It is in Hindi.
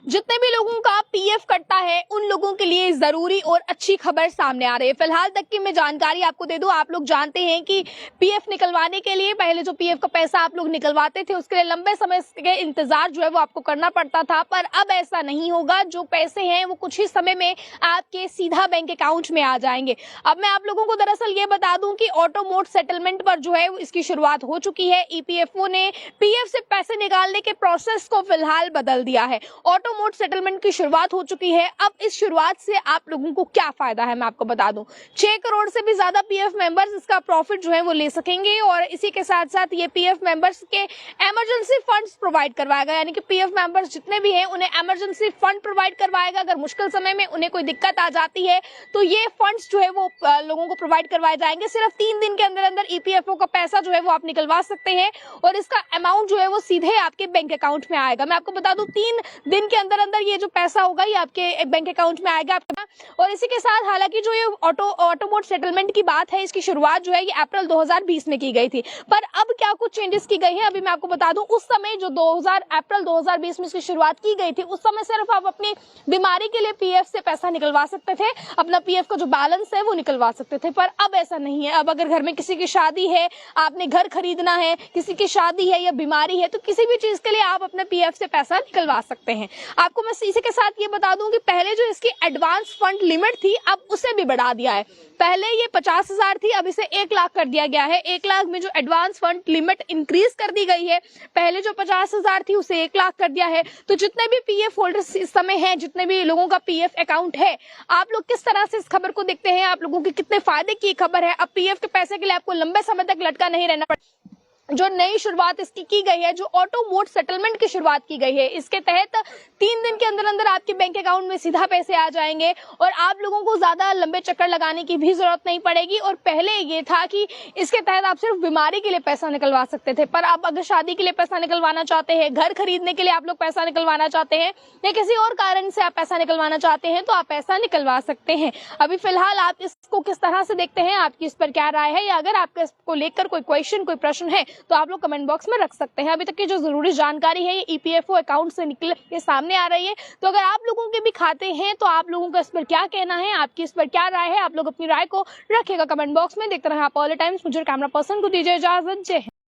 जितने भी लोगों का पीएफ कटता है उन लोगों के लिए जरूरी और अच्छी खबर सामने आ रही है। फिलहाल तक की मैं जानकारी आपको दे दूं, आप लोग जानते हैं कि पीएफ निकलवाने के लिए पहले जो पीएफ का पैसा आप लोग निकलवाते थे उसके लिए लंबे समय के इंतजार जो है वो आपको करना पड़ता था, पर अब ऐसा नहीं होगा। जो पैसे हैं वो कुछ ही समय में आपके सीधा बैंक अकाउंट में आ जाएंगे। अब मैं आप लोगों को दरअसल ये बता दूं कि ऑटो मोड सेटलमेंट पर जो है इसकी शुरुआत हो चुकी है। ईपीएफओ ने पीएफ से पैसे निकालने के प्रोसेस को फिलहाल बदल दिया है। ऑटो मोड सेटलमेंट की शुरुआत हो चुकी है। अब इस शुरुआत से आप लोगों को क्या फायदा है मैं आपको बता दूं। 6 करोड़ से भी ज्यादा पीएफ मेंबर्स इसका प्रॉफिट जो है वो ले सकेंगे और इसी के साथ साथ ये पीएफ मेंबर्स के इमरजेंसी फंड्स प्रोवाइड करवाएगा, यानी कि पीएफ मेंबर्स जितने भी हैं उन्हें इमरजेंसी फंड प्रोवाइड करवाएगा। अगर मुश्किल समय में उन्हें कोई दिक्कत आ जाती है तो ये फंड्स जो है वो लोगों को प्रोवाइड करवाए जाएंगे। सिर्फ 3 दिन के अंदर अंदर ईपीएफओ का पैसा जो है वो आप निकलवा सकते हैं और इसका अमाउंट जो है वो सीधे आपके बैंक अकाउंट में आएगा। मैं आपको बता दूं 3 दिन के अंदर अंदर ये जो पैसा होगा ये आपके बैंक अकाउंट में आएगा आपके। और इसी के साथ हालांकि जो ये ऑटो मोड सेटलमेंट की बात है इसकी शुरुआत जो है ये अप्रैल 2020 में की गई थी, पर अब क्या कुछ चेंजेस की गई है अभी मैं आपको बता दूं। उस समय जो अप्रैल 2020 में इसकी शुरुआत की गई थी उस समय सिर्फ आप अपनी बीमारी के लिए पीएफ से पैसा निकलवा सकते थे, अपना पीएफ का जो बैलेंस है वो निकलवा सकते थे, पर अब ऐसा नहीं है। अब अगर घर में किसी की शादी है, आपने घर खरीदना है, किसी की शादी है या बीमारी है, तो किसी भी चीज के लिए आप अपने पीएफ से पैसा निकलवा सकते हैं। आपको मैं इसी के साथ ये बता दूं कि पहले जो इसकी एडवांस फंड लिमिट थी अब उसे भी बढ़ा दिया है। पहले ये 50,000 थी, अब इसे 1 लाख कर दिया गया है। 1 लाख में जो एडवांस फंड लिमिट इंक्रीज कर दी गई है। पहले जो 50,000 थी उसे 1 लाख कर दिया है। तो जितने भी पीएफ होल्डर्स इस समय हैं, जितने भी लोगों का पीएफ अकाउंट है, आप लोग किस तरह से इस खबर को देखते हैं, आप लोगों के कितने फायदे की खबर है। अब पीएफ के पैसे के लिए आपको लंबे समय तक लटका नहीं रहना पड़ेगा। जो नई शुरुआत इसकी की गई है, जो ऑटो मोड सेटलमेंट की शुरुआत की गई है, इसके तहत 3 दिन के अंदर अंदर आपके बैंक अकाउंट में सीधा पैसे आ जाएंगे और आप लोगों को ज्यादा लंबे चक्कर लगाने की भी जरूरत नहीं पड़ेगी। और पहले ये था कि इसके तहत आप सिर्फ बीमारी के लिए पैसा निकलवा सकते थे, पर आप अगर शादी के लिए पैसा निकलवाना चाहते हैं, घर खरीदने के लिए आप लोग पैसा निकलवाना चाहते हैं या किसी और कारण से आप पैसा निकलवाना चाहते हैं तो आप पैसा निकलवा सकते हैं। अभी फिलहाल आप इसको किस तरह से देखते हैं, आपकी इस पर क्या राय है, या अगर आपको इसको लेकर कोई क्वेश्चन कोई प्रश्न है तो आप लोग कमेंट बॉक्स में रख सकते हैं। अभी तक की जो जरूरी जानकारी है ये ईपीएफओ अकाउंट से निकल के सामने आ रही है, तो अगर आप लोगों के भी खाते हैं तो आप लोगों का इस पर क्या कहना है, आपकी इस पर क्या राय है, आप लोग अपनी राय को रखिएगा कमेंट बॉक्स में। देखते रहे आप ऑल टाइम्स। मुझे कैमरा पर्सन को दीजिए इजाजत। जय हिंद।